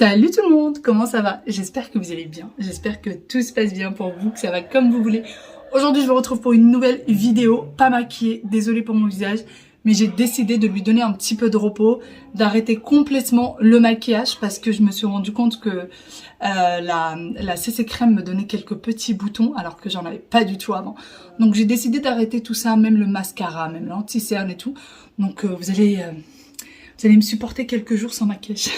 Salut tout le monde, comment ça va? J'espère que vous allez bien, j'espère que tout se passe bien pour vous, que ça va comme vous voulez. Aujourd'hui je vous retrouve pour une nouvelle vidéo, pas maquillée, désolée pour mon visage, mais j'ai décidé de lui donner un petit peu de repos, d'arrêter complètement le maquillage parce que je me suis rendu compte que la CC crème me donnait quelques petits boutons alors que j'en avais pas du tout avant. Donc j'ai décidé d'arrêter tout ça, même le mascara, même l'anti-cerne et tout. Donc vous allez me supporter quelques jours sans maquillage.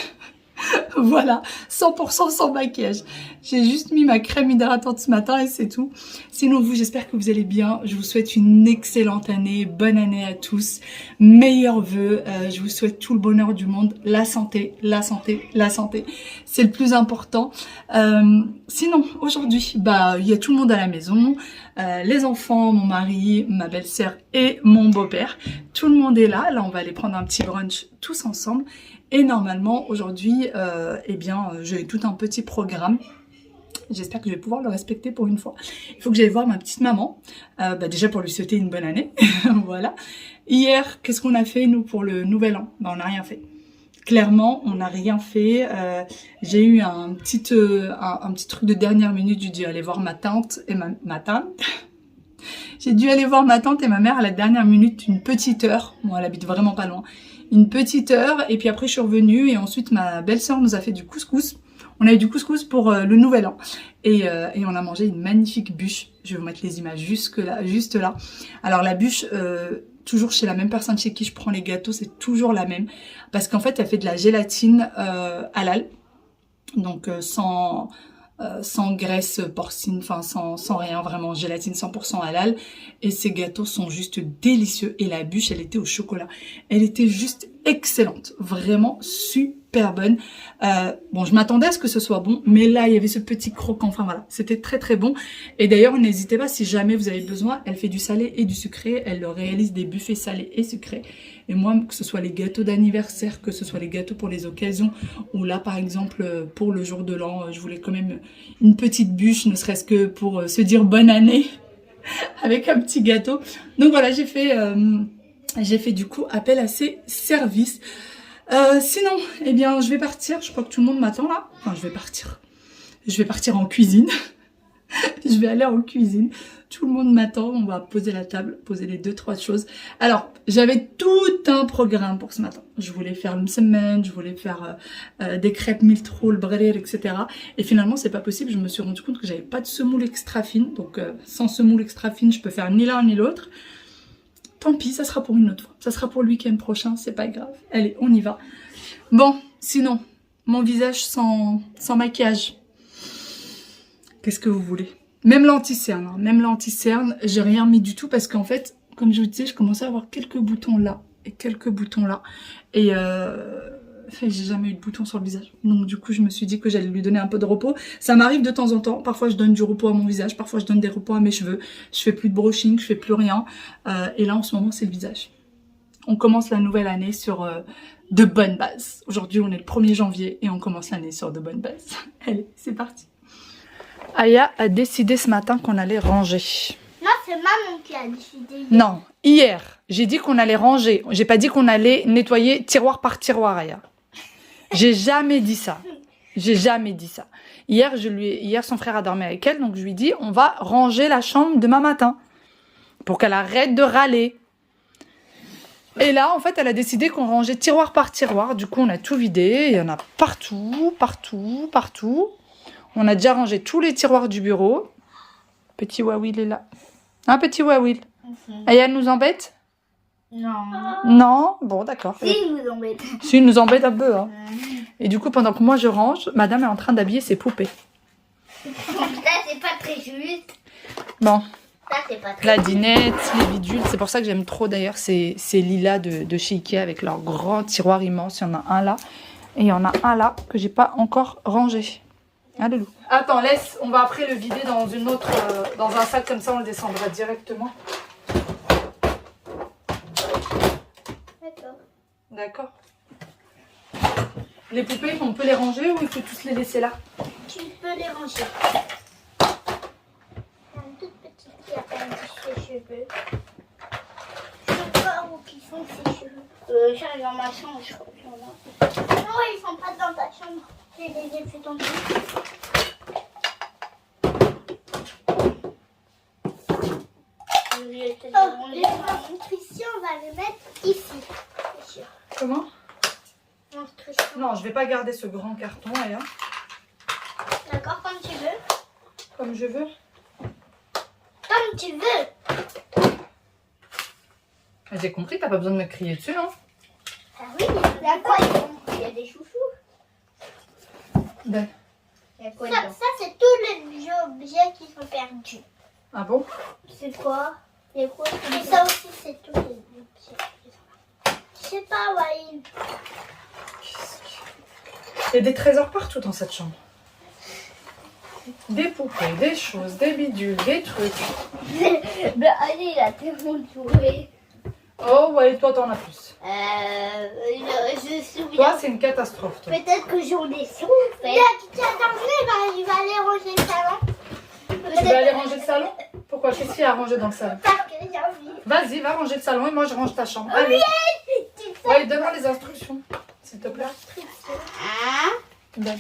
Voilà, 100% sans maquillage. J'ai juste mis ma crème hydratante ce matin et c'est tout. Sinon vous, j'espère que vous allez bien. Je vous souhaite une excellente année, bonne année à tous. Meilleurs vœux, je vous souhaite tout le bonheur du monde. La santé, la santé, la santé. C'est le plus important. Sinon, aujourd'hui, il y a tout le monde à la maison. Les enfants, mon mari, ma belle-sœur et mon beau-père. Tout le monde est là. Là, on va aller prendre un petit brunch tous ensemble. Et normalement, aujourd'hui, j'ai tout un petit programme. J'espère que je vais pouvoir le respecter pour une fois. Il faut que j'aille voir ma petite maman. Déjà pour lui souhaiter une bonne année. Voilà. Hier, qu'est-ce qu'on a fait, nous, pour le nouvel an? On n'a rien fait. Clairement, on n'a rien fait. J'ai eu un petit truc de dernière minute. J'ai dû aller voir ma tante et ma tante. J'ai dû aller voir ma tante et ma mère à la dernière minute, une petite heure. Bon, elle habite vraiment pas loin. Une petite heure, et puis après je suis revenue, et ensuite ma belle-sœur nous a fait du couscous. On a eu du couscous pour le nouvel an. Et on a mangé une magnifique bûche. Je vais vous mettre les images juste là. Alors la bûche, toujours chez la même personne chez qui je prends les gâteaux, c'est toujours la même. Parce qu'en fait, elle fait de la gélatine halal. Donc sans graisse porcine, enfin sans rien, vraiment gélatine 100% halal. Et ces gâteaux sont juste délicieux. Et la bûche, elle était au chocolat. Elle était juste excellente, vraiment super bonne. Bon, je m'attendais à ce que ce soit bon, mais là, il y avait ce petit croquant. Enfin voilà, c'était très très bon. Et d'ailleurs, n'hésitez pas, si jamais vous avez besoin, elle fait du salé et du sucré. Elle réalise des buffets salés et sucrés. Et moi, que ce soit les gâteaux d'anniversaire, que ce soit les gâteaux pour les occasions, ou là, par exemple, pour le jour de l'an, je voulais quand même une petite bûche, ne serait-ce que pour se dire bonne année, avec un petit gâteau. Donc voilà, j'ai fait du coup appel à ces services. Sinon, eh bien, je vais partir. Je crois que tout le monde m'attend là. Enfin, je vais partir en cuisine. Je vais aller en cuisine. Tout le monde m'attend. On va poser la table, poser les 2-3 choses. Alors, j'avais tout un programme pour ce matin. Je voulais faire une semaine, je voulais faire des crêpes miltrol, brer, etc. Et finalement, c'est pas possible. Je me suis rendu compte que j'avais pas de semoule extra fine. Donc, sans semoule extra fine, je peux faire ni l'un ni l'autre. Tant pis, ça sera pour une autre fois. Ça sera pour le week-end prochain, c'est pas grave. Allez, on y va. Bon, sinon, mon visage sans maquillage. Qu'est-ce que vous voulez? Même l'anti-cerne, hein. Même l'anti-cerne, j'ai rien mis du tout parce qu'en fait, comme je vous disais, je commençais à avoir quelques boutons là et quelques boutons là. Et j'ai jamais eu de boutons sur le visage. Donc du coup, je me suis dit que j'allais lui donner un peu de repos. Ça m'arrive de temps en temps. Parfois, je donne du repos à mon visage. Parfois, je donne des repos à mes cheveux. Je fais plus de brushing, je fais plus rien. Et là, en ce moment, c'est le visage. On commence la nouvelle année sur de bonnes bases. Aujourd'hui, on est le 1er janvier et on commence l'année sur de bonnes bases. Allez, c'est parti. Aya a décidé ce matin qu'on allait ranger. Non, c'est maman qui a décidé. Non, hier, j'ai dit qu'on allait ranger. J'ai pas dit qu'on allait nettoyer tiroir par tiroir, Aya. J'ai jamais dit ça. J'ai jamais dit ça. Hier, son frère a dormi avec elle, donc je lui ai dit, on va ranger la chambre demain matin. Pour qu'elle arrête de râler. Et là, en fait, elle a décidé qu'on rangeait tiroir par tiroir. Du coup, on a tout vidé. Il y en a partout, partout, partout. On a déjà rangé tous les tiroirs du bureau. Petit Wawil est là. Un petit Wawil. Aya nous embête? Non. Non? Bon, d'accord. Si, il nous embête. Si, il nous embête un peu. Hein. Et du coup, pendant que moi je range, madame est en train d'habiller ses poupées. Ça, c'est pas très juste. Bon. Ça, c'est pas très La dinette, les bidules. C'est pour ça que j'aime trop d'ailleurs ces lilas de chez Ikea avec leur grand tiroir immense. Il y en a un là. Et il y en a un là que j'ai pas encore rangé. Ah, le loup. Attends, laisse. On va après le vider dans une autre, dans un sac comme ça, on le descendra directement. D'accord. D'accord. Les poupées, on peut les ranger ou il faut tous les laisser là? Tu peux les ranger. Il y a une toute petite qui a perdu ses cheveux. Je sais pas où ils sont ses cheveux. J'arrive dans ma chambre, je crois qu'il y en a. Non, ils sont pas dans ta chambre. J'ai déjà fait ton truc. Oh, l'instruction, on va le mettre ici. C'est sûr. Comment? L'instruction. Non, je vais pas garder ce grand carton, Aya. D'accord, comme tu veux. Comme je veux. Comme tu veux. J'ai compris, t'as pas besoin de me crier dessus, non? Ah oui, il y a quoi? Il y a des chouchous. Ben. Il y a quoi ça, c'est tous les objets qui sont perdus. Ah bon? C'est quoi? Et ça aussi, c'est tous les objets qui sont là. Je sais pas, Wahil. Il y a des trésors partout dans cette chambre. Des poupées, des choses, des bidules, des trucs. Ben, allez, il a tellement joué. Oh ouais, toi t'en as plus. Je me souviens. Toi c'est une catastrophe, toi. Peut-être que j'en ai souffert. Tu as dansé, il va aller ranger le salon. Tu vas aller ranger le salon? Pourquoi? Qu'est-ce qu'il y a à ranger dans le salon? Parce que j'ai envie. Vas-y, va ranger le salon et moi je range ta chambre. Oui, Allez. tu sais. Ouais, donne-moi les instructions, s'il te plaît. Ah, Ben.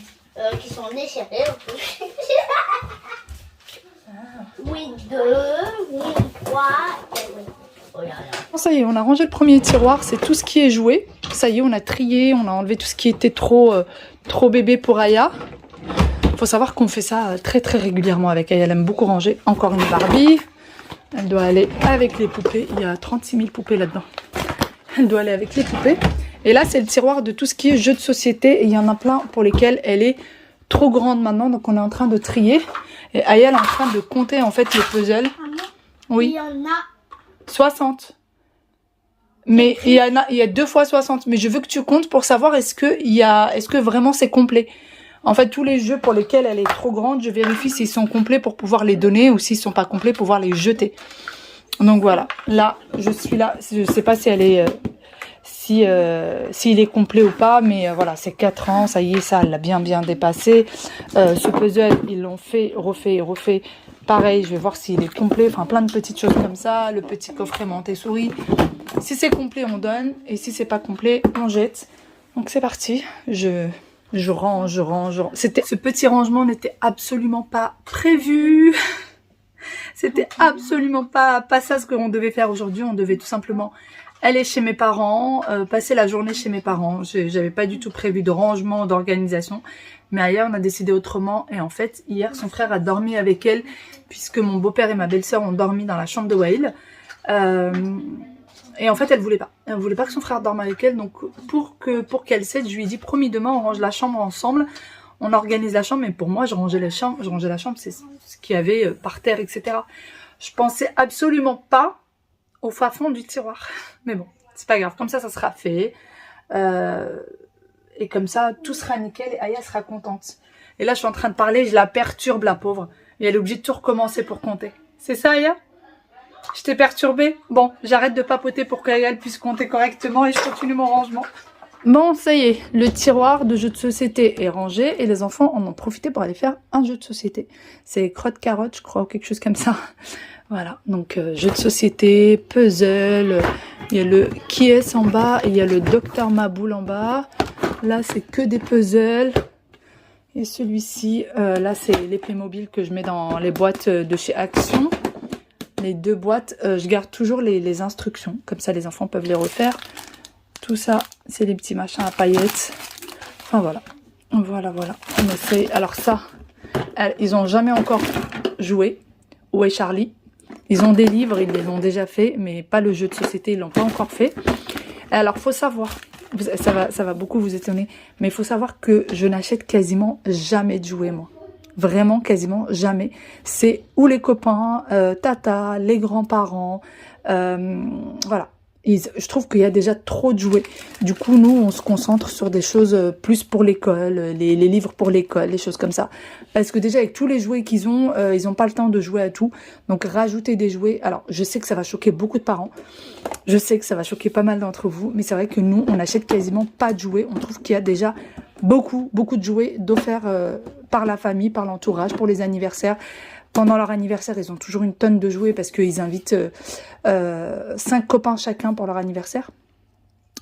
qui sont déchirés en plus. Oui, 2, oui, 3, et oui. Oh là là. Bon, ça y est, on a rangé le premier tiroir, c'est tout ce qui est joué. Ça y est, on a trié, on a enlevé tout ce qui était trop bébé pour Aya. Faut savoir qu'on fait ça très très régulièrement avec Aya, elle aime beaucoup ranger. Encore une Barbie, elle doit aller avec les poupées, il y a 36 000 poupées là-dedans. Elle doit aller avec les poupées. Et là, c'est le tiroir de tout ce qui est jeux de société. Et il y en a plein pour lesquels elle est trop grande maintenant. Donc, on est en train de trier. Et Aya, elle est en train de compter, en fait, les puzzles. Oui. Il y en a. 60. Mais il y a 2 fois 60. Mais je veux que tu comptes pour savoir est-ce que vraiment c'est complet. En fait, tous les jeux pour lesquels elle est trop grande, je vérifie s'ils sont complets pour pouvoir les donner ou s'ils sont pas complets pour pouvoir les jeter. Donc voilà. Là, je suis là. Je sais pas si elle est... s'il est complet ou pas, mais voilà, c'est 4 ans, ça y est, ça, elle l'a bien dépassé. Ce puzzle, ils l'ont fait, refait et refait. Pareil, je vais voir s'il est complet, enfin plein de petites choses comme ça, le petit coffret Montessori. Si c'est complet, on donne, et si c'est pas complet, on jette. Donc c'est parti, je range. Ce petit rangement n'était absolument pas prévu. C'était absolument pas ça ce qu'on devait faire aujourd'hui, on devait tout simplement aller chez mes parents, passer la journée chez mes parents. J'avais pas du tout prévu de rangement, d'organisation. Mais hier, on a décidé autrement. Et en fait, hier, son frère a dormi avec elle, puisque mon beau-père et ma belle-sœur ont dormi dans la chambre de Wahil. Et en fait, elle voulait pas. Elle voulait pas que son frère dorme avec elle. Donc, pour qu'elle cède, je lui ai dit, promis, demain, on range la chambre ensemble. On organise la chambre. Mais pour moi, je rangeais la chambre, c'est ce qu'il y avait par terre, etc. Je pensais absolument pas au fin fond du tiroir. Mais bon, c'est pas grave. Comme ça sera fait. Et comme ça, tout sera nickel et Aya sera contente. Et là, je suis en train de parler, je la perturbe, la pauvre. Et elle est obligée de tout recommencer pour compter. C'est ça, Aya? Je t'ai perturbée? Bon, j'arrête de papoter pour qu'Aya puisse compter correctement et je continue mon rangement. Bon, ça y est, le tiroir de jeux de société est rangé et les enfants en ont profité pour aller faire un jeu de société. C'est crotte-carotte, je crois, ou quelque chose comme ça. Voilà, donc jeu de société, puzzle, il y a le qui est en bas et il y a le docteur Maboul en bas. Là, c'est que des puzzles. Et celui-ci, là, c'est les Playmobil que je mets dans les boîtes de chez Action. Les 2 boîtes, je garde toujours les instructions. Comme ça, les enfants peuvent les refaire. Tout ça, c'est les petits machins à paillettes. Enfin, voilà. Voilà. On essaye. Alors ça, ils n'ont jamais encore joué. Où est Charlie? Ils ont des livres, ils les ont déjà fait, mais pas le jeu de société, ils l'ont pas encore fait. Alors, faut savoir, ça va beaucoup vous étonner, mais il faut savoir que je n'achète quasiment jamais de jouets, moi. Vraiment, quasiment jamais. C'est ou les copains, tata, les grands-parents, voilà. Je trouve qu'il y a déjà trop de jouets. Du coup, nous, on se concentre sur des choses plus pour l'école, les livres pour l'école, les choses comme ça. Parce que déjà, avec tous les jouets qu'ils ont, ils n'ont pas le temps de jouer à tout. Donc, rajouter des jouets... Alors, je sais que ça va choquer beaucoup de parents. Je sais que ça va choquer pas mal d'entre vous. Mais c'est vrai que nous, on n'achète quasiment pas de jouets. On trouve qu'il y a déjà beaucoup de jouets d'offerts par la famille, par l'entourage, pour les anniversaires. Pendant leur anniversaire, ils ont toujours une tonne de jouets parce qu'ils invitent 5 copains chacun pour leur anniversaire.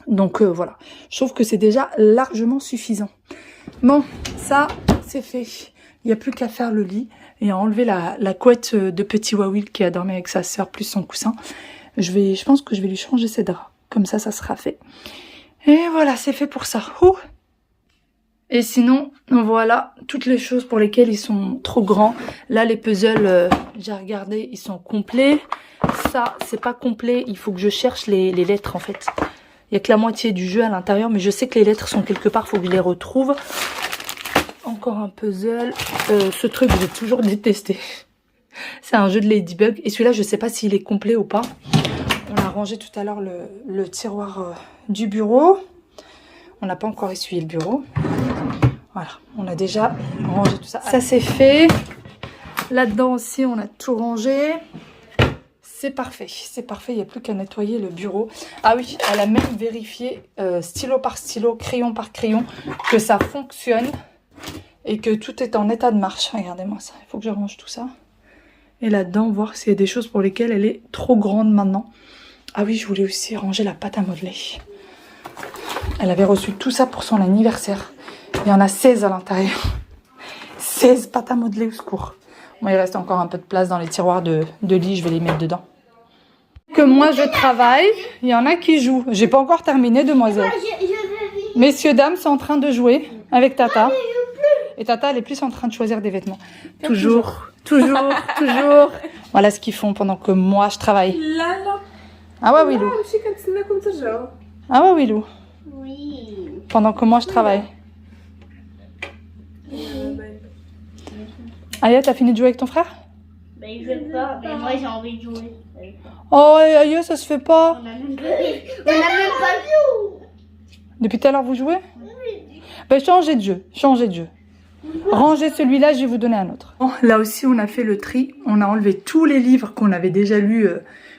Donc voilà, je trouve que c'est déjà largement suffisant. Bon, ça, c'est fait. Il n'y a plus qu'à faire le lit et à enlever la couette de petit Wawil qui a dormi avec sa sœur plus son coussin. Je pense que je vais lui changer ses draps. Comme ça sera fait. Et voilà, c'est fait pour ça. Ouh. Et sinon, voilà toutes les choses pour lesquelles ils sont trop grands. Là, les puzzles, j'ai regardé, ils sont complets. Ça, c'est pas complet. Il faut que je cherche les lettres, en fait. Il n'y a que la moitié du jeu à l'intérieur, mais je sais que les lettres sont quelque part. Il faut que je les retrouve. Encore un puzzle. Ce truc, j'ai toujours détesté. C'est un jeu de Ladybug. Et celui-là, je sais pas s'il est complet ou pas. On a rangé tout à l'heure le tiroir du bureau. On n'a pas encore essuyé le bureau. Voilà, on a déjà rangé tout ça. Ça, c'est fait. Là-dedans aussi, on a tout rangé. C'est parfait, il n'y a plus qu'à nettoyer le bureau. Ah oui, elle a même vérifié, stylo par stylo, crayon par crayon, que ça fonctionne et que tout est en état de marche. Regardez-moi ça, il faut que je range tout ça. Et là-dedans, voir s'il y a des choses pour lesquelles elle est trop grande maintenant. Ah oui, je voulais aussi ranger la pâte à modeler. Elle avait reçu tout ça pour son anniversaire. Il y en a 16 à l'intérieur. 16 pâtes à modeler au secours. Bon, il reste encore un peu de place dans les tiroirs de lit, je vais les mettre dedans. Que moi je travaille, il y en a qui jouent. J'ai pas encore terminé, demoiselle. Messieurs, dames sont en train de jouer avec Tata. Et Tata, elle est plus en train de choisir des vêtements. Toujours. Voilà ce qu'ils font pendant que moi je travaille. Ah ouais, Wilou. Ah ouais, Wilou. Oui. Pendant que moi je travaille. Aya, t'as fini de jouer avec ton frère? Ben, il veut pas, mais moi j'ai envie de jouer. Oh, Aya, ça se fait pas. On a même pas joué. Depuis tout à l'heure, vous jouez? Ben, changez de jeu. Rangez celui-là, je vais vous donner un autre. Bon, là aussi, on a fait le tri. On a enlevé tous les livres qu'on avait déjà lus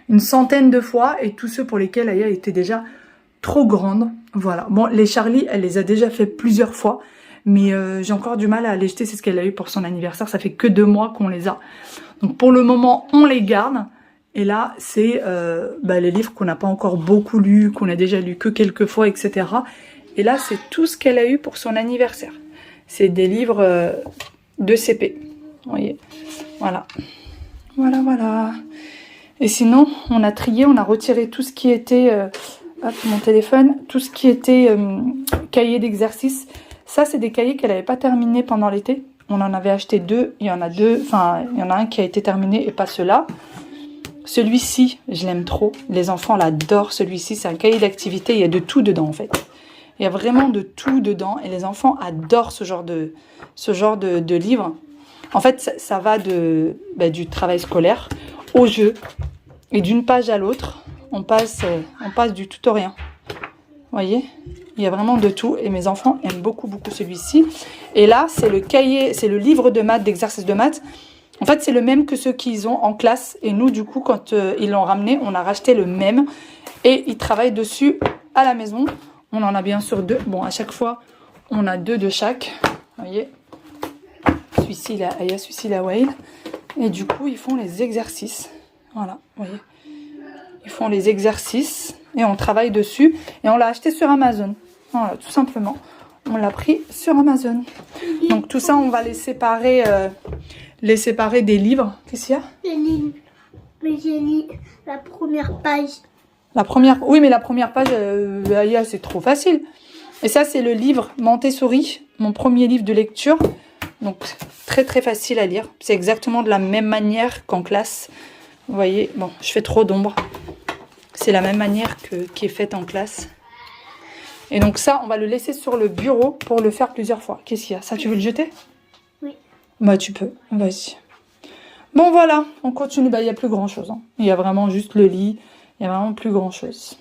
une centaine de fois et tous ceux pour lesquels Aya était déjà trop grande. Voilà. Bon, les Charlie, elle les a déjà fait plusieurs fois. Mais j'ai encore du mal à les jeter, c'est ce qu'elle a eu pour son anniversaire. Ça fait que 2 mois qu'on les a. Donc pour le moment, on les garde. Et là, c'est les livres qu'on n'a pas encore beaucoup lus, qu'on a déjà lus que quelques fois, etc. Et là, c'est tout ce qu'elle a eu pour son anniversaire. C'est des livres de CP. Vous voyez, voilà. Voilà. Et sinon, on a trié, on a retiré tout ce qui était... hop, mon téléphone. Tout ce qui était cahier d'exercice. Ça, c'est des cahiers qu'elle n'avait pas terminés pendant l'été. On en avait acheté 2. Il y en a un qui a été terminé et pas ceux-là. Celui-ci, je l'aime trop. Les enfants l'adorent, celui-ci. C'est un cahier d'activité. Il y a de tout dedans, en fait. Il y a vraiment de tout dedans. Et les enfants adorent ce genre de livre. En fait, ça va du travail scolaire au jeu. Et d'une page à l'autre, on passe du tout au rien. Vous voyez, il y a vraiment de tout et mes enfants aiment beaucoup celui-ci. Et là, c'est le cahier, c'est le livre de maths, d'exercices de maths. En fait, c'est le même que ceux qu'ils ont en classe. Et nous, du coup, quand ils l'ont ramené, on a racheté le même. Et ils travaillent dessus à la maison. On en a bien sûr 2. Bon, à chaque fois, on a 2 de chaque. Vous voyez, celui-ci, il a Aya, celui-ci, il a Whale. Et du coup, ils font les exercices. Voilà, vous voyez. Ils font les exercices et on travaille dessus. Et on l'a acheté sur Amazon. Voilà, tout simplement. On l'a pris sur Amazon. Donc tout ça, on va les séparer des livres. Qu'est-ce qu'il y a? Les livres. Mais j'ai lu la première page. Oui, mais la première page, c'est trop facile. Et ça, c'est le livre Montessori, mon premier livre de lecture. Donc très facile à lire. C'est exactement de la même manière qu'en classe. Vous voyez, bon, je fais trop d'ombre. C'est la même manière qui est faite en classe. Et donc ça, on va le laisser sur le bureau pour le faire plusieurs fois. Qu'est-ce qu'il y a? Ça, tu veux le jeter? Oui. Bah, tu peux. Vas-y. Bon, voilà. On continue. Bah, il n'y a plus grand-chose. Hein. Il y a vraiment juste le lit. Il n'y a vraiment plus grand-chose.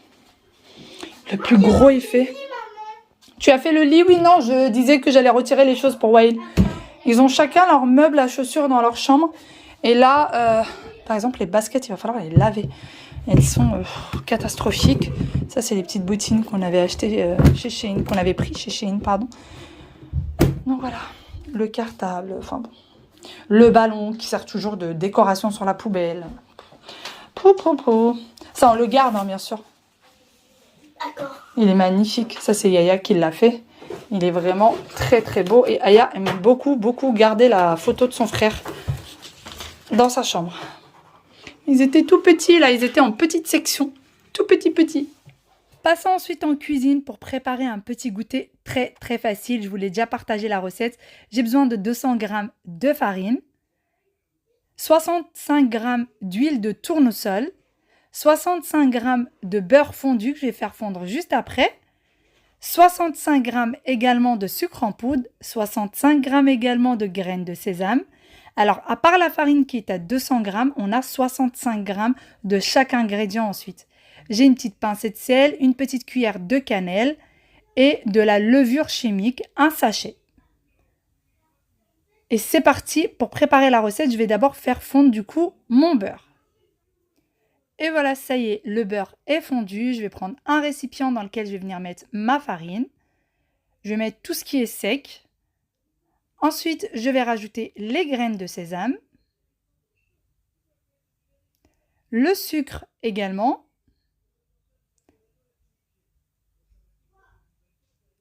Le plus gros effet. Tu as fait le lit? Oui, non. Je disais que j'allais retirer les choses pour Whale. Ils ont chacun leur meuble à chaussures dans leur chambre. Et là, par exemple, les baskets, il va falloir les laver. Elles sont catastrophiques. Ça, c'est les petites bottines qu'on avait achetées chez Shein, qu'on avait pris chez Shein, pardon. Donc voilà, le cartable, enfin bon. Le ballon qui sert toujours de décoration sur la poubelle. Ça, on le garde, hein, bien sûr. D'accord. Il est magnifique. Ça, c'est Yaya qui l'a fait. Il est vraiment très très beau. Et Aya aime beaucoup garder la photo de son frère dans sa chambre. Ils étaient tout petits là, ils étaient en petite section. Tout petits. Passons ensuite en cuisine pour préparer un petit goûter très très facile. Je vous l'ai déjà partagé la recette. J'ai besoin de 200 g de farine, 65 g d'huile de tournesol, 65 g de beurre fondu que je vais faire fondre juste après, 65 g également de sucre en poudre, 65 g également de graines de sésame. Alors, à part la farine qui est à 200 g, on a 65 g de chaque ingrédient ensuite. J'ai une petite pincée de sel, une petite cuillère de cannelle et de la levure chimique, un sachet. Et c'est parti, pour préparer la recette, je vais d'abord faire fondre du coup mon beurre. Et voilà, ça y est, le beurre est fondu. Je vais prendre un récipient dans lequel je vais venir mettre ma farine. Je vais mettre tout ce qui est sec. Ensuite, je vais rajouter les graines de sésame. Le sucre également.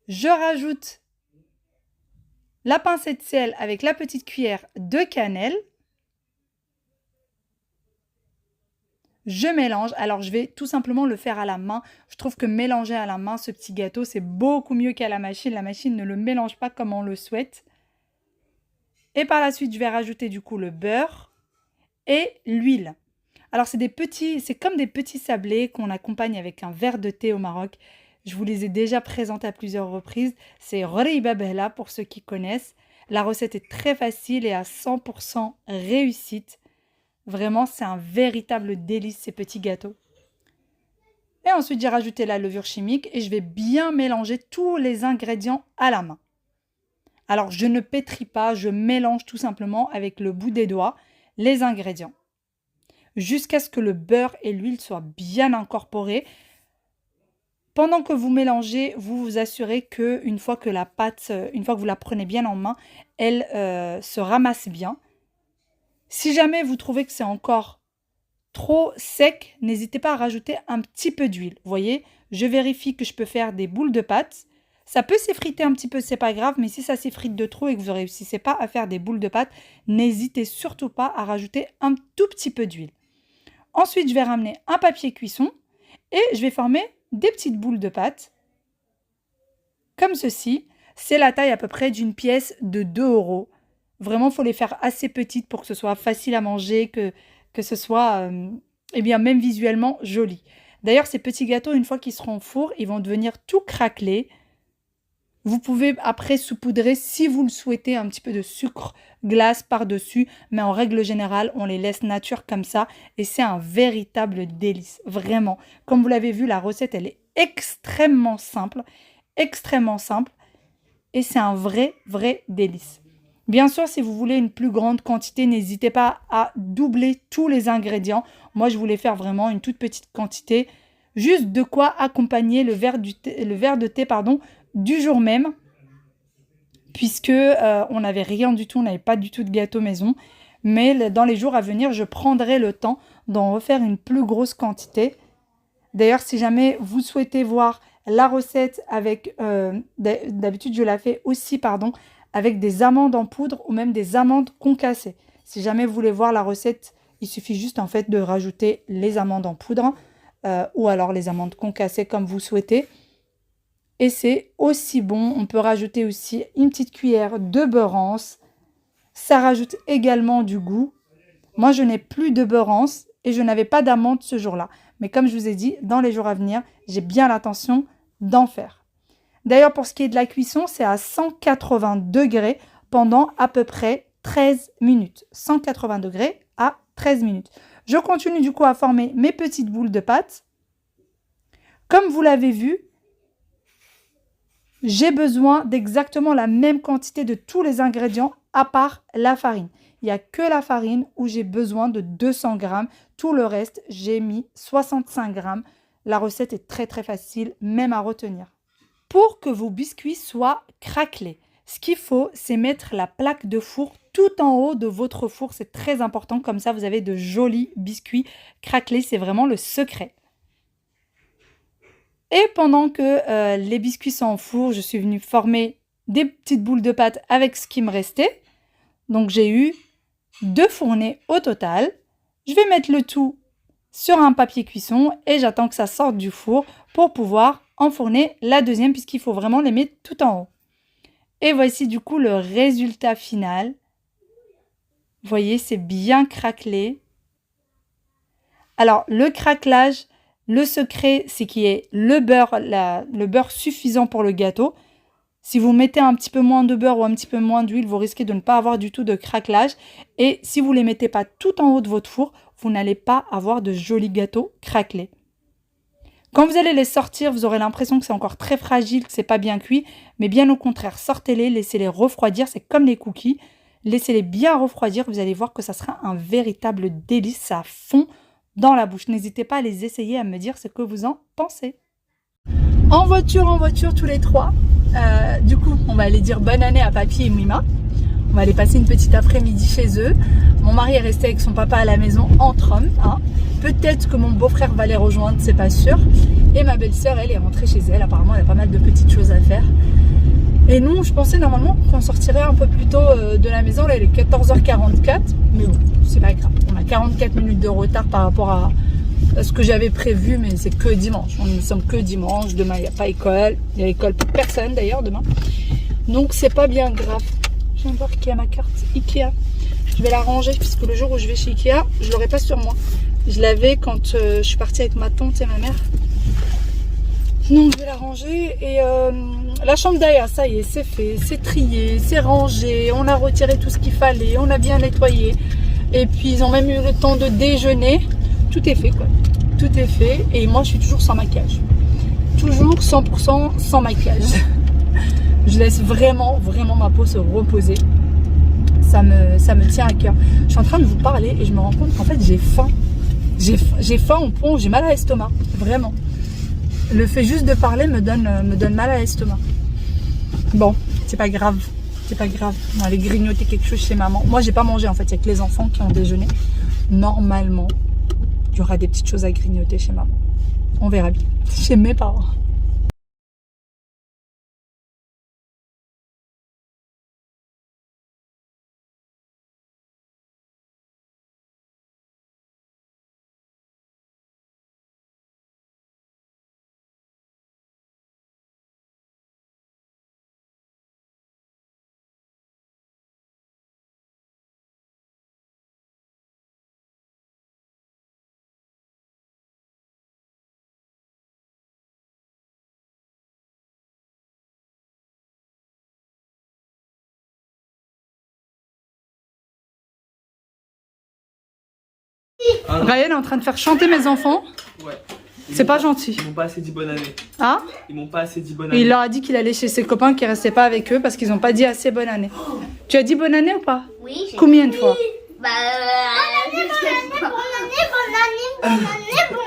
Je rajoute la pincée de sel avec la petite cuillère de cannelle. Je mélange. Alors, je vais tout simplement le faire à la main. Je trouve que mélanger à la main ce petit gâteau, c'est beaucoup mieux qu'à la machine. La machine ne le mélange pas comme on le souhaite. Et par la suite, je vais rajouter du coup le beurre et l'huile. Alors, c'est comme des petits sablés qu'on accompagne avec un verre de thé au Maroc. Je vous les ai déjà présentés à plusieurs reprises. C'est Ghoriba Behla pour ceux qui connaissent. La recette est très facile et à 100% réussite. Vraiment, c'est un véritable délice ces petits gâteaux. Et ensuite, j'ai rajouté la levure chimique et je vais bien mélanger tous les ingrédients à la main. Alors, je ne pétris pas, je mélange tout simplement avec le bout des doigts les ingrédients. Jusqu'à ce que le beurre et l'huile soient bien incorporés. Pendant que vous mélangez, vous vous assurez qu'une fois que la pâte, une fois que vous la prenez bien en main, elle se ramasse bien. Si jamais vous trouvez que c'est encore trop sec, n'hésitez pas à rajouter un petit peu d'huile. Vous voyez, je vérifie que je peux faire des boules de pâte. Ça peut s'effriter un petit peu, c'est pas grave, mais si ça s'effrite de trop et que vous ne réussissez pas à faire des boules de pâte, n'hésitez surtout pas à rajouter un tout petit peu d'huile. Ensuite, je vais ramener un papier cuisson et je vais former des petites boules de pâte, comme ceci. C'est la taille à peu près d'une pièce de 2 €. Vraiment, il faut les faire assez petites pour que ce soit facile à manger, que ce soit, même visuellement joli. D'ailleurs, ces petits gâteaux, une fois qu'ils seront au four, ils vont devenir tout craquelés. Vous pouvez après saupoudrer, si vous le souhaitez, un petit peu de sucre glace par-dessus. Mais en règle générale, on les laisse nature comme ça. Et c'est un véritable délice. Vraiment. Comme vous l'avez vu, la recette, elle est extrêmement simple. Extrêmement simple. Et c'est un vrai délice. Bien sûr, si vous voulez une plus grande quantité, n'hésitez pas à doubler tous les ingrédients. Moi, je voulais faire vraiment une toute petite quantité. Juste de quoi accompagner le verre de thé du jour même, puisque on n'avait rien du tout, on n'avait pas du tout de gâteau maison. Mais dans les jours à venir, je prendrai le temps d'en refaire une plus grosse quantité. D'ailleurs, si jamais vous souhaitez voir la recette avec, d'habitude je la fais aussi, avec des amandes en poudre ou même des amandes concassées. Si jamais vous voulez voir la recette, il suffit juste en fait de rajouter les amandes en poudre ou alors les amandes concassées comme vous souhaitez. Et c'est aussi bon. On peut rajouter aussi une petite cuillère de beurre rance. Ça rajoute également du goût. Moi, je n'ai plus de beurre rance et je n'avais pas d'amande ce jour-là. Mais comme je vous ai dit, dans les jours à venir, j'ai bien l'intention d'en faire. D'ailleurs, pour ce qui est de la cuisson, c'est à 180 degrés pendant à peu près 13 minutes. 180 degrés à 13 minutes. Je continue du coup à former mes petites boules de pâte. Comme vous l'avez vu, j'ai besoin d'exactement la même quantité de tous les ingrédients à part la farine. Il n'y a que la farine où j'ai besoin de 200 g. Tout le reste, j'ai mis 65 g. La recette est très facile, même à retenir. Pour que vos biscuits soient craquelés, ce qu'il faut, c'est mettre la plaque de four tout en haut de votre four. C'est très important, comme ça vous avez de jolis biscuits craquelés. C'est vraiment le secret. Et pendant que les biscuits sont en four, je suis venue former des petites boules de pâte avec ce qui me restait. Donc j'ai eu 2 fournées au total. Je vais mettre le tout sur un papier cuisson et j'attends que ça sorte du four pour pouvoir enfourner la deuxième puisqu'il faut vraiment les mettre tout en haut. Et voici du coup le résultat final. Vous voyez, c'est bien craquelé. Alors, le craquelage, le secret, c'est qu'il y ait le beurre suffisant pour le gâteau. Si vous mettez un petit peu moins de beurre ou un petit peu moins d'huile, vous risquez de ne pas avoir du tout de craquelage. Et si vous ne les mettez pas tout en haut de votre four, vous n'allez pas avoir de jolis gâteaux craquelés. Quand vous allez les sortir, vous aurez l'impression que c'est encore très fragile, que c'est pas bien cuit. Mais bien au contraire, sortez-les, laissez-les refroidir. C'est comme les cookies. Laissez-les bien refroidir. Vous allez voir que ça sera un véritable délice. Ça fond dans la bouche. N'hésitez pas à les essayer, à me dire ce que vous en pensez. En voiture, tous les 3. Du coup, on va aller dire bonne année à Papy et Mima. On va aller passer une petite après-midi chez eux. Mon mari est resté avec son papa à la maison entre hommes. Hein. Peut-être que mon beau-frère va les rejoindre, c'est pas sûr. Et ma belle-sœur, elle est rentrée chez elle. Apparemment, elle a pas mal de petites choses à faire. Et nous, je pensais normalement qu'on sortirait un peu plus tôt de la maison. Là, il est 14h44. Mais bon, c'est pas grave. On a 44 minutes de retard par rapport à ce que j'avais prévu. Mais c'est que dimanche. Nous ne sommes que dimanche. Demain, il n'y a pas école. Il y a école pour personne d'ailleurs demain. Donc, c'est pas bien grave. Je viens de voir qu'il y a ma carte Ikea. Je vais la ranger puisque le jour où je vais chez Ikea, je ne l'aurai pas sur moi. Je l'avais quand je suis partie avec ma tante et ma mère. Donc je vais la ranger et la chambre d'Aya, ça y est, c'est fait, c'est trié, c'est rangé, on a retiré tout ce qu'il fallait, on a bien nettoyé. Et puis ils ont même eu le temps de déjeuner. Tout est fait quoi, tout est fait et moi je suis toujours sans maquillage. Toujours 100% sans maquillage. Je laisse vraiment ma peau se reposer. Ça me tient à cœur. Je suis en train de vous parler et je me rends compte qu'en fait j'ai faim. J'ai faim au point où j'ai mal à l'estomac, vraiment. Le fait juste de parler me donne mal à l'estomac. Bon, c'est pas grave. C'est pas grave. On va aller grignoter quelque chose chez maman. Moi, j'ai pas mangé en fait. Il y a que les enfants qui ont déjeuné. Normalement, il y aura des petites choses à grignoter chez maman. On verra bien. Chez mes parents. Ryan est en train de faire chanter mes enfants. Ouais. C'est pas gentil. Ils m'ont pas assez dit bonne année. Hein? Ils m'ont pas assez dit bonne Et année. il leur a dit qu'il allait chez ses copains, qu'il restait pas avec eux parce qu'ils ont pas dit assez bonne année. Tu as dit bonne année ou pas? Oui, j'ai Combien de fois? Bonne année, bonne année, bonne année, bonne année, bonne année, bonne